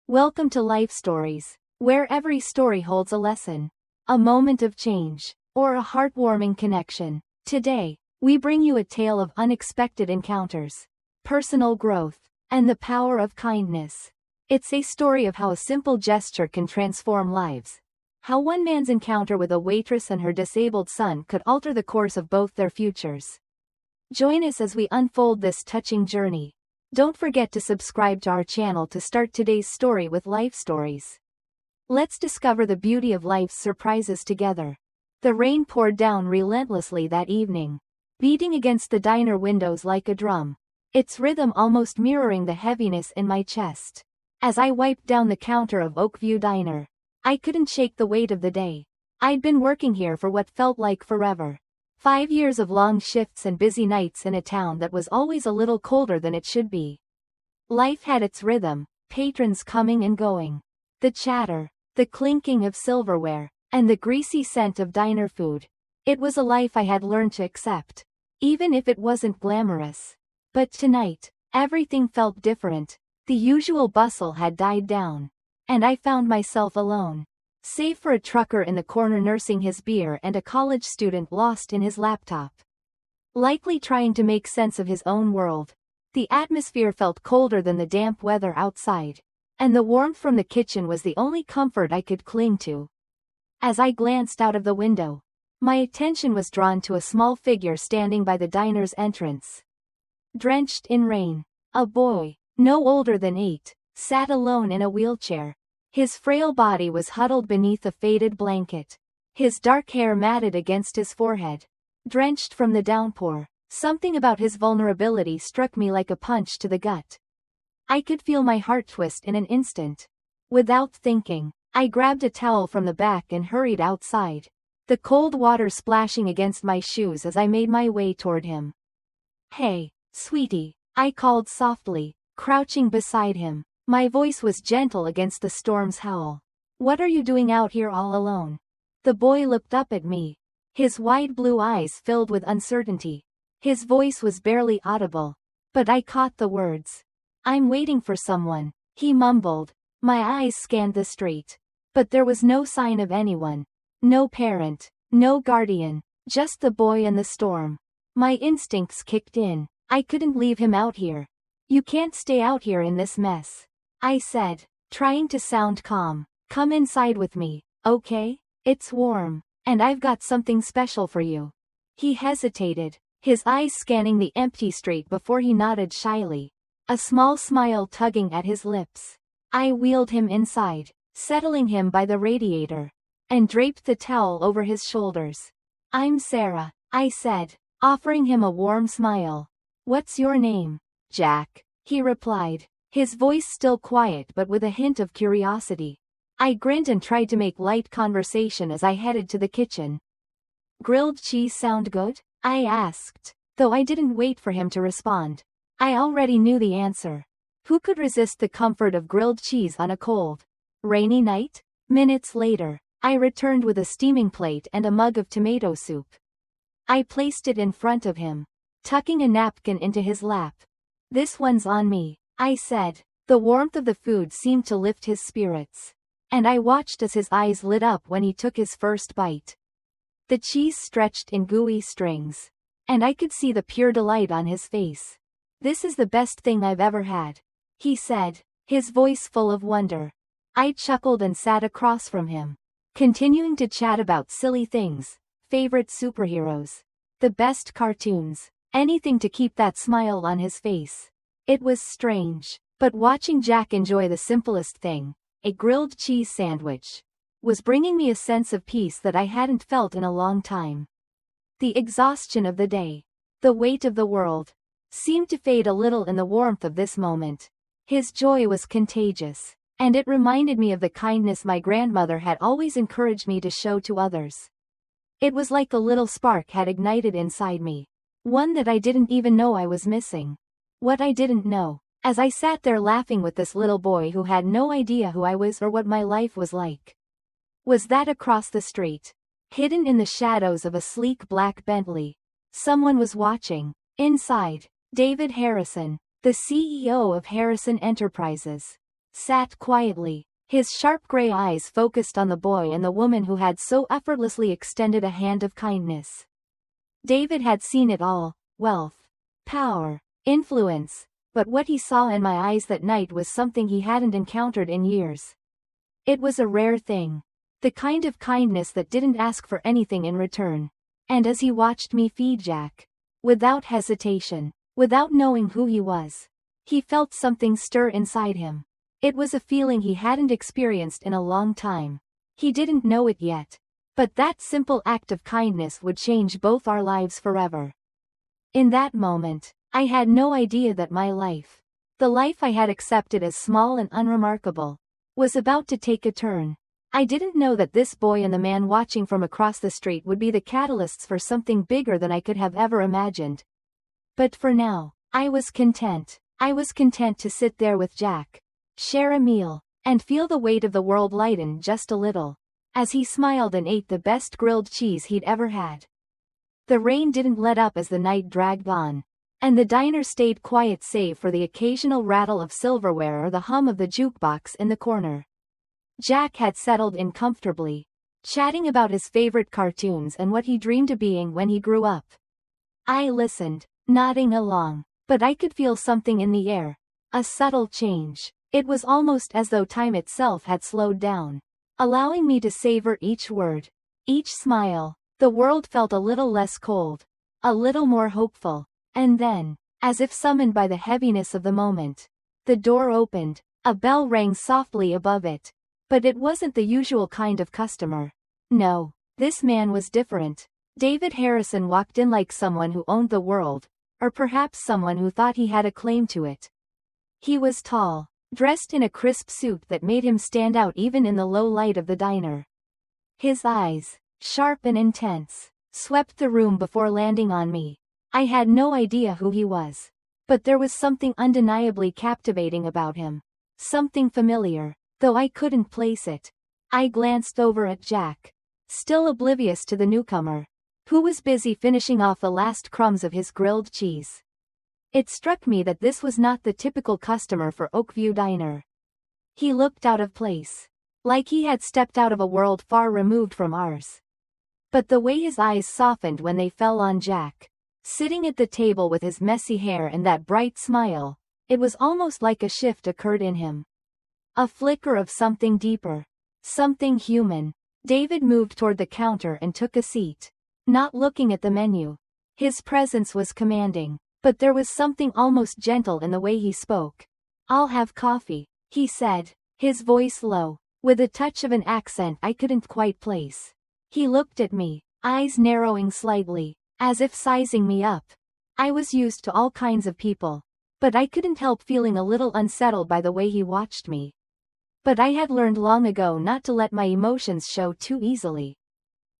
Welcome to Life Stories, where every story holds a lesson, a moment of change, or a heartwarming connection. Today, we bring you a tale of unexpected encounters, personal growth, and the power of kindness. It's a story of how a simple gesture can transform lives. How one man's encounter with a waitress and her disabled son could alter the course of both their futures. Join us as we unfold this touching journey. Don't forget to subscribe to our channel to start today's story with Life Stories. Let's discover the beauty of life's surprises together. The rain poured down relentlessly that evening, beating against the diner windows like a drum, its rhythm almost mirroring the heaviness in my chest. As I wiped down the counter of Oakview Diner, I couldn't shake the weight of the day. I'd been working here for what felt like forever. 5 years of long shifts and busy nights in a town that was always a little colder than it should be. Life had its rhythm, patrons coming and going. The chatter, the clinking of silverware, and the greasy scent of diner food. It was a life I had learned to accept, even if it wasn't glamorous. But tonight, everything felt different. The usual bustle had died down, and I found myself alone. Save for a trucker in the corner nursing his beer and a college student lost in his laptop, likely trying to make sense of his own world. The atmosphere felt colder than the damp weather outside, and the warmth from the kitchen was the only comfort I could cling to. As I glanced out of the window, my attention was drawn to a small figure standing by the diner's entrance. Drenched in rain, a boy, no older than 8, sat alone in a wheelchair. His frail body was huddled beneath a faded blanket, his dark hair matted against his forehead, drenched from the downpour. Something about his vulnerability struck me like a punch to the gut. I could feel my heart twist in an instant. Without thinking, I grabbed a towel from the back and hurried outside, the cold water splashing against my shoes as I made my way toward him. "Hey, sweetie," I called softly, crouching beside him. My voice was gentle against the storm's howl. "What are you doing out here all alone?" The boy looked up at me, his wide blue eyes filled with uncertainty. His voice was barely audible, but I caught the words. "I'm waiting for someone," he mumbled. My eyes scanned the street, but there was no sign of anyone. No parent, no guardian, just the boy and the storm. My instincts kicked in. I couldn't leave him out here. "You can't stay out here in this mess," I said, trying to sound calm. "Come inside with me, okay? It's warm, and I've got something special for you." He hesitated, his eyes scanning the empty street before he nodded shyly, a small smile tugging at his lips. I wheeled him inside, settling him by the radiator, and draped the towel over his shoulders. "I'm Sarah," I said, offering him a warm smile. "What's your name?" "Jack," he replied, his voice still quiet but with a hint of curiosity. I grinned and tried to make light conversation as I headed to the kitchen. "Grilled cheese sound good?" I asked, though I didn't wait for him to respond. I already knew the answer. Who could resist the comfort of grilled cheese on a cold, rainy night? Minutes later, I returned with a steaming plate and a mug of tomato soup. I placed it in front of him, tucking a napkin into his lap. "This one's on me," I said. The warmth of the food seemed to lift his spirits, and I watched as his eyes lit up when he took his first bite. The cheese stretched in gooey strings, and I could see the pure delight on his face. "This is the best thing I've ever had," he said, his voice full of wonder. I chuckled and sat across from him, continuing to chat about silly things, favorite superheroes, the best cartoons, anything to keep that smile on his face. It was strange, but watching Jack enjoy the simplest thing, a grilled cheese sandwich, was bringing me a sense of peace that I hadn't felt in a long time. The exhaustion of the day, the weight of the world, seemed to fade a little in the warmth of this moment. His joy was contagious, and it reminded me of the kindness my grandmother had always encouraged me to show to others. It was like a little spark had ignited inside me, one that I didn't even know I was missing. What I didn't know, as I sat there laughing with this little boy who had no idea who I was or what my life was like, was that across the street, hidden in the shadows of a sleek black Bentley, someone was watching. Inside, David Harrison, the CEO of Harrison Enterprises, sat quietly, his sharp gray eyes focused on the boy and the woman who had so effortlessly extended a hand of kindness. David had seen it all: wealth, power, influence, but what he saw in my eyes that night was something he hadn't encountered in years. It was a rare thing. The kind of kindness that didn't ask for anything in return. And as he watched me feed Jack, without hesitation, without knowing who he was, he felt something stir inside him. It was a feeling he hadn't experienced in a long time. He didn't know it yet, but that simple act of kindness would change both our lives forever. In that moment, I had no idea that my life, the life I had accepted as small and unremarkable, was about to take a turn. I didn't know that this boy and the man watching from across the street would be the catalysts for something bigger than I could have ever imagined. But for now, I was content. I was content to sit there with Jack, share a meal, and feel the weight of the world lighten just a little, as he smiled and ate the best grilled cheese he'd ever had. The rain didn't let up as the night dragged on, and the diner stayed quiet save for the occasional rattle of silverware or the hum of the jukebox in the corner. Jack had settled in comfortably, chatting about his favorite cartoons and what he dreamed of being when he grew up. I listened, nodding along, but I could feel something in the air, a subtle change. It was almost as though time itself had slowed down, allowing me to savor each word, each smile. The world felt a little less cold, a little more hopeful, and then, as if summoned by the heaviness of the moment, the door opened, a bell rang softly above it. But it wasn't the usual kind of customer. No, this man was different. David Harrison walked in like someone who owned the world, or perhaps someone who thought he had a claim to it. He was tall, dressed in a crisp suit that made him stand out even in the low light of the diner. His eyes, sharp and intense, swept the room before landing on me. I had no idea who he was, but there was something undeniably captivating about him. Something familiar, though I couldn't place it. I glanced over at Jack, still oblivious to the newcomer, who was busy finishing off the last crumbs of his grilled cheese. It struck me that this was not the typical customer for Oakview Diner. He looked out of place, like he had stepped out of a world far removed from ours. But the way his eyes softened when they fell on Jack, sitting at the table with his messy hair and that bright smile, it was almost like a shift occurred in him. A flicker of something deeper, something human. David moved toward the counter and took a seat, not looking at the menu. His presence was commanding, but there was something almost gentle in the way he spoke. "I'll have coffee," he said, his voice low, with a touch of an accent I couldn't quite place. He looked at me, eyes narrowing slightly, as if sizing me up. I was used to all kinds of people, but I couldn't help feeling a little unsettled by the way he watched me. But I had learned long ago not to let my emotions show too easily.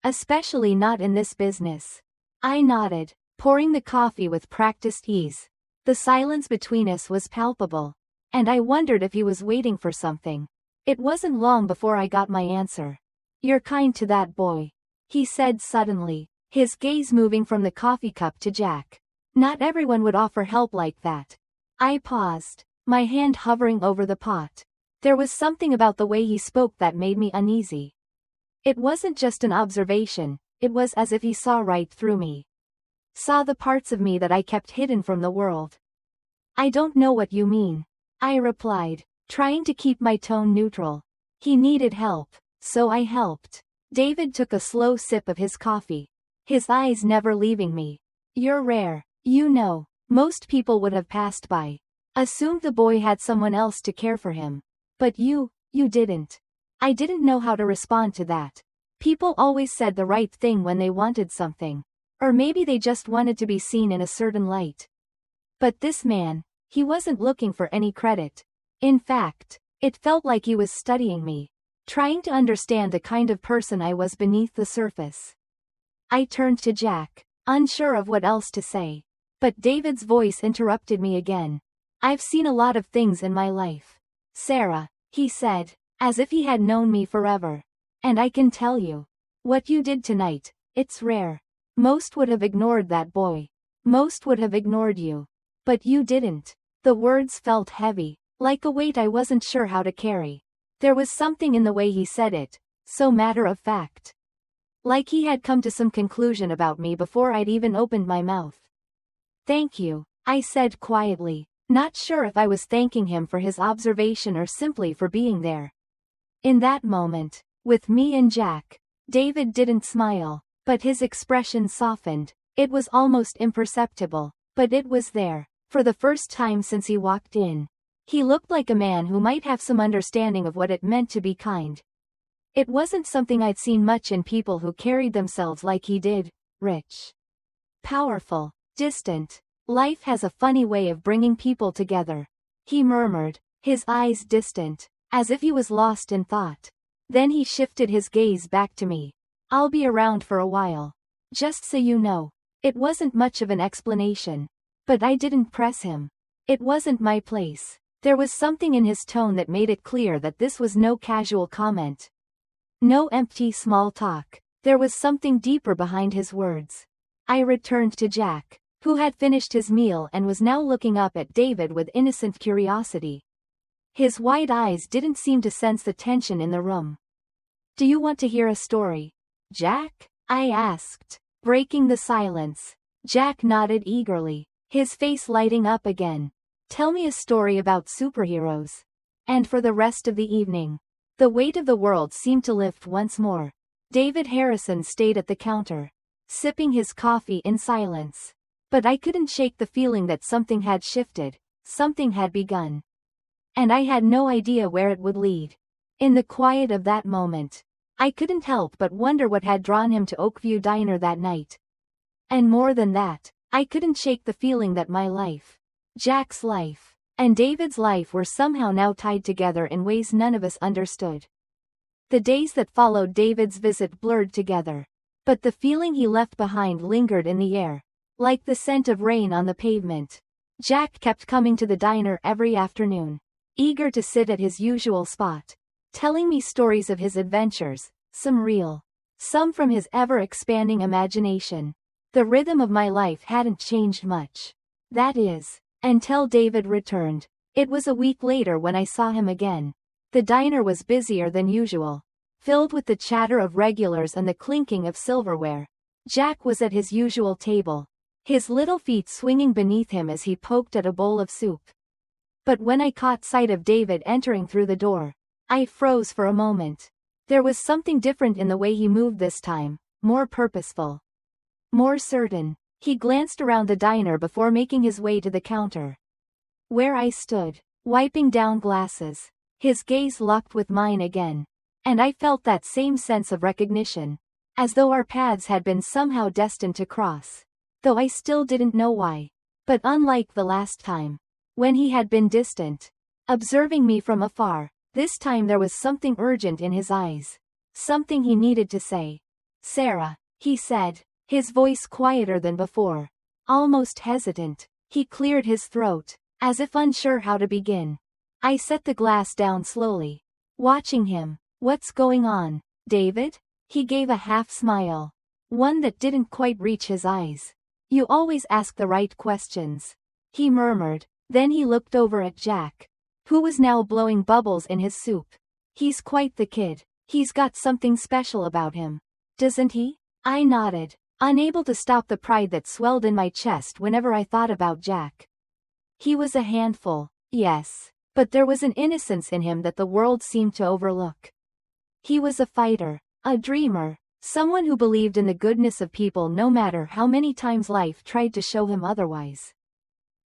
Especially not in this business. I nodded, pouring the coffee with practiced ease. The silence between us was palpable, and I wondered if he was waiting for something. It wasn't long before I got my answer. "You're kind to that boy," he said suddenly, his gaze moving from the coffee cup to Jack. "Not everyone would offer help like that." I paused, my hand hovering over the pot. There was something about the way he spoke that made me uneasy. It wasn't just an observation, it was as if he saw right through me. Saw the parts of me that I kept hidden from the world. "I don't know what you mean," I replied, trying to keep my tone neutral. He needed help, so I helped. David took a slow sip of his coffee, his eyes never leaving me. "You're rare, you know. Most people would have passed by. Assumed the boy had someone else to care for him. But you didn't." I didn't know how to respond to that. People always said the right thing when they wanted something. Or maybe they just wanted to be seen in a certain light. But this man, he wasn't looking for any credit. In fact, it felt like he was studying me, trying to understand the kind of person I was beneath the surface. I turned to Jack, unsure of what else to say. But David's voice interrupted me again. "I've seen a lot of things in my life, Sarah," he said, as if he had known me forever. "And I can tell you, what you did tonight, it's rare. Most would have ignored that boy. Most would have ignored you. But you didn't." The words felt heavy, Like a weight I wasn't sure how to carry. There was something in the way he said it, so matter of fact. Like he had come to some conclusion about me before I'd even opened my mouth. "Thank you," I said quietly, not sure if I was thanking him for his observation or simply for being there. In that moment, with me and Jack, David didn't smile, but his expression softened. It was almost imperceptible, but it was there. For the first time since he walked in, he looked like a man who might have some understanding of what it meant to be kind. It wasn't something I'd seen much in people who carried themselves like he did, rich, powerful, distant. "Life has a funny way of bringing people together," he murmured, his eyes distant, as if he was lost in thought. Then he shifted his gaze back to me. "I'll be around for a while. Just so you know." It wasn't much of an explanation. But I didn't press him. It wasn't my place. There was something in his tone that made it clear that this was no casual comment. No empty small talk. There was something deeper behind his words. I returned to Jack, who had finished his meal and was now looking up at David with innocent curiosity. His wide eyes didn't seem to sense the tension in the room. "Do you want to hear a story, Jack?" I asked, breaking the silence. Jack nodded eagerly, his face lighting up again. "Tell me a story about superheroes." And for the rest of the evening, the weight of the world seemed to lift once more. David Harrison stayed at the counter, sipping his coffee in silence. But I couldn't shake the feeling that something had shifted, something had begun. And I had no idea where it would lead. In the quiet of that moment, I couldn't help but wonder what had drawn him to Oakview Diner that night. And more than that, I couldn't shake the feeling that my life, Jack's life, and David's life were somehow now tied together in ways none of us understood. The days that followed David's visit blurred together. But the feeling he left behind lingered in the air, like the scent of rain on the pavement. Jack kept coming to the diner every afternoon, eager to sit at his usual spot, telling me stories of his adventures, some real, some from his ever-expanding imagination. The rhythm of my life hadn't changed much. That is, until David returned. It was a week later when I saw him again. The diner was busier than usual, filled with the chatter of regulars and the clinking of silverware. Jack was at his usual table, his little feet swinging beneath him as he poked at a bowl of soup. But when I caught sight of David entering through the door, I froze for a moment. There was something different in the way he moved this time, more purposeful, more certain. He glanced around the diner before making his way to the counter, where I stood, wiping down glasses. His gaze locked with mine again, and I felt that same sense of recognition, as though our paths had been somehow destined to cross, though I still didn't know why. But unlike the last time, when he had been distant, observing me from afar, this time there was something urgent in his eyes, something he needed to say. "Sarah," he said, his voice quieter than before, almost hesitant. He cleared his throat, as if unsure how to begin. I set the glass down slowly, watching him. "What's going on, David?" He gave a half smile, one that didn't quite reach his eyes. "You always ask the right questions," he murmured. Then he looked over at Jack, who was now blowing bubbles in his soup. "He's quite the kid. He's got something special about him, doesn't he?" I nodded, unable to stop the pride that swelled in my chest whenever I thought about Jack. He was a handful, yes, but there was an innocence in him that the world seemed to overlook. He was a fighter, a dreamer, someone who believed in the goodness of people no matter how many times life tried to show him otherwise.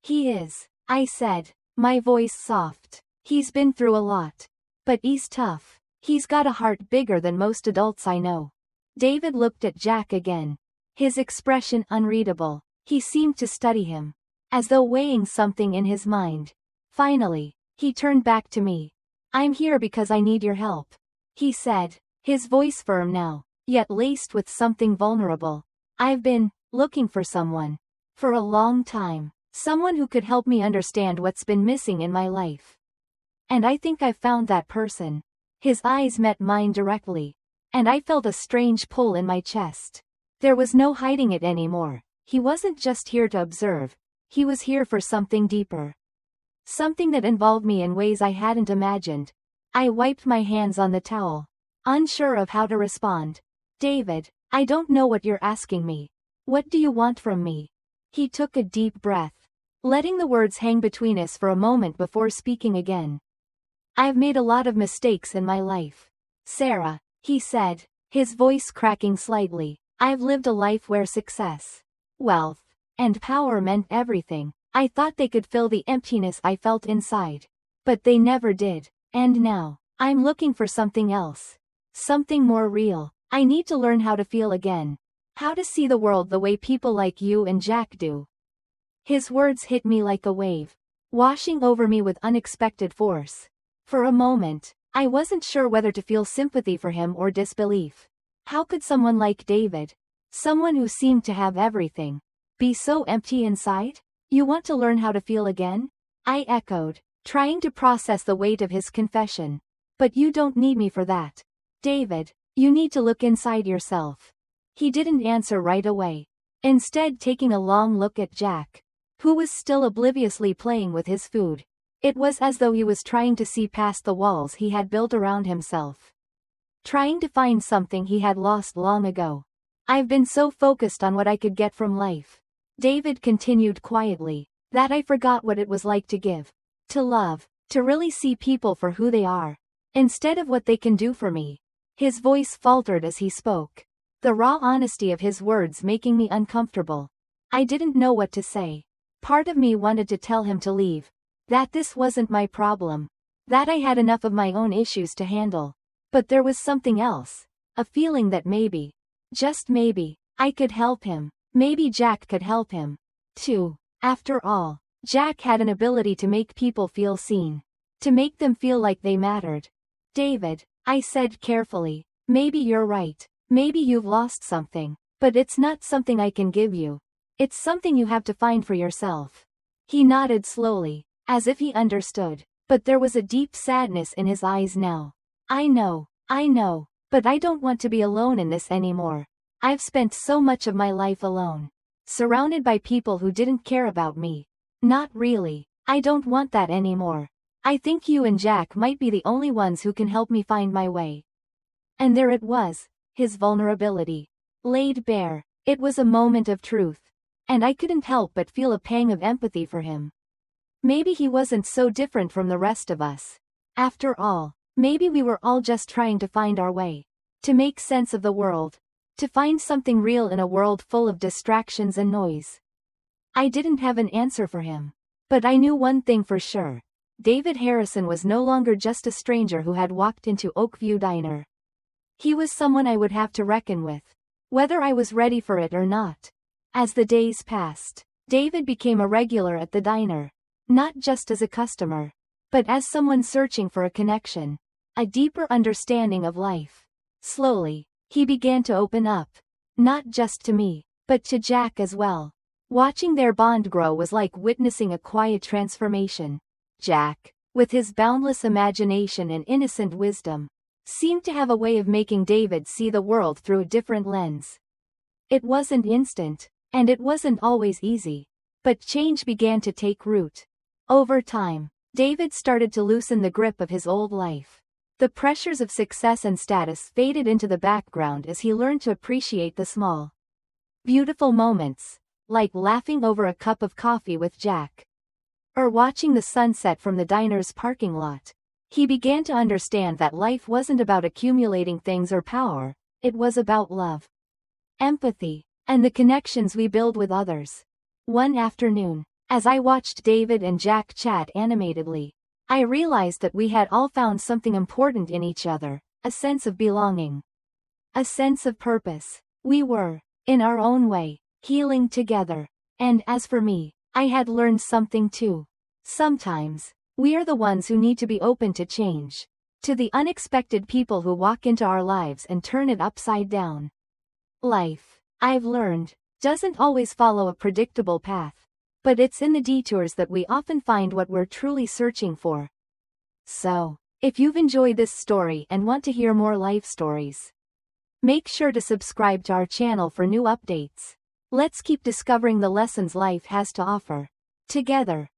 "He is," I said, my voice soft. "He's been through a lot. But he's tough. He's got a heart bigger than most adults I know." David looked at Jack again, his expression unreadable. He seemed to study him, as though weighing something in his mind. Finally, he turned back to me. "I'm here because I need your help," he said, his voice firm now, yet laced with something vulnerable. "I've been looking for someone for a long time. Someone who could help me understand what's been missing in my life. And I think I've found that person." His eyes met mine directly, and I felt a strange pull in my chest. There was no hiding it anymore. He wasn't just here to observe. He was here for something deeper. Something that involved me in ways I hadn't imagined. I wiped my hands on the towel, unsure of how to respond. David, I don't know what you're asking me. What do you want from me? He took a deep breath, letting the words hang between us for a moment before speaking again. I've made a lot of mistakes in my life, Sarah, he said, his voice cracking slightly. I've lived a life where success, wealth, and power meant everything. I thought they could fill the emptiness I felt inside. But they never did. And now, I'm looking for something else. Something more real. I need to learn how to feel again. How to see the world the way people like you and Jack do. His words hit me like a wave, washing over me with unexpected force. For a moment, I wasn't sure whether to feel sympathy for him or disbelief. How could someone like David, someone who seemed to have everything, be so empty inside? You want to learn how to feel again? I echoed, trying to process the weight of his confession. But you don't need me for that. David, you need to look inside yourself. He didn't answer right away, instead taking a long look at Jack, who was still obliviously playing with his food. It was as though he was trying to see past the walls he had built around himself. Trying to find something he had lost long ago. I've been so focused on what I could get from life, David continued quietly, that I forgot what it was like to give, to love, to really see people for who they are, instead of what they can do for me. His voice faltered as he spoke, the raw honesty of his words making me uncomfortable. I didn't know what to say. Part of me wanted to tell him to leave, that this wasn't my problem, that I had enough of my own issues to handle. But there was something else, a feeling that maybe, just maybe, I could help him. Maybe Jack could help him, too. After all, Jack had an ability to make people feel seen, to make them feel like they mattered. David, I said carefully, maybe you're right, maybe you've lost something, but it's not something I can give you. It's something you have to find for yourself. He nodded slowly, as if he understood, but there was a deep sadness in his eyes now. I know, but I don't want to be alone in this anymore. I've spent so much of my life alone, surrounded by people who didn't care about me. Not really. I don't want that anymore. I think you and Jack might be the only ones who can help me find my way. And there it was, his vulnerability, laid bare. It was a moment of truth. And I couldn't help but feel a pang of empathy for him. Maybe he wasn't so different from the rest of us. After all, maybe we were all just trying to find our way, to make sense of the world. To find something real in a world full of distractions and noise. I didn't have an answer for him. But I knew one thing for sure. David Harrison was no longer just a stranger who had walked into Oakview Diner. He was someone I would have to reckon with, whether I was ready for it or not. As the days passed, David became a regular at the diner. Not just as a customer, but as someone searching for a connection, a deeper understanding of life. Slowly, he began to open up, not just to me, but to Jack as well. Watching their bond grow was like witnessing a quiet transformation. Jack, with his boundless imagination and innocent wisdom, seemed to have a way of making David see the world through a different lens. It wasn't instant, and it wasn't always easy, but change began to take root. Over time, David started to loosen the grip of his old life. The pressures of success and status faded into the background as he learned to appreciate the small, beautiful moments, like laughing over a cup of coffee with Jack, or watching the sunset from the diner's parking lot. He began to understand that life wasn't about accumulating things or power, it was about love, empathy, and the connections we build with others. One afternoon, as I watched David and Jack chat animatedly, I realized that we had all found something important in each other, a sense of belonging, a sense of purpose. We were, in our own way, healing together. And as for me, I had learned something too. Sometimes, we are the ones who need to be open to change, to the unexpected people who walk into our lives and turn it upside down. Life, I've learned, doesn't always follow a predictable path. But it's in the detours that we often find what we're truly searching for. So, if you've enjoyed this story and want to hear more life stories, make sure to subscribe to our channel for new updates. Let's keep discovering the lessons life has to offer, together.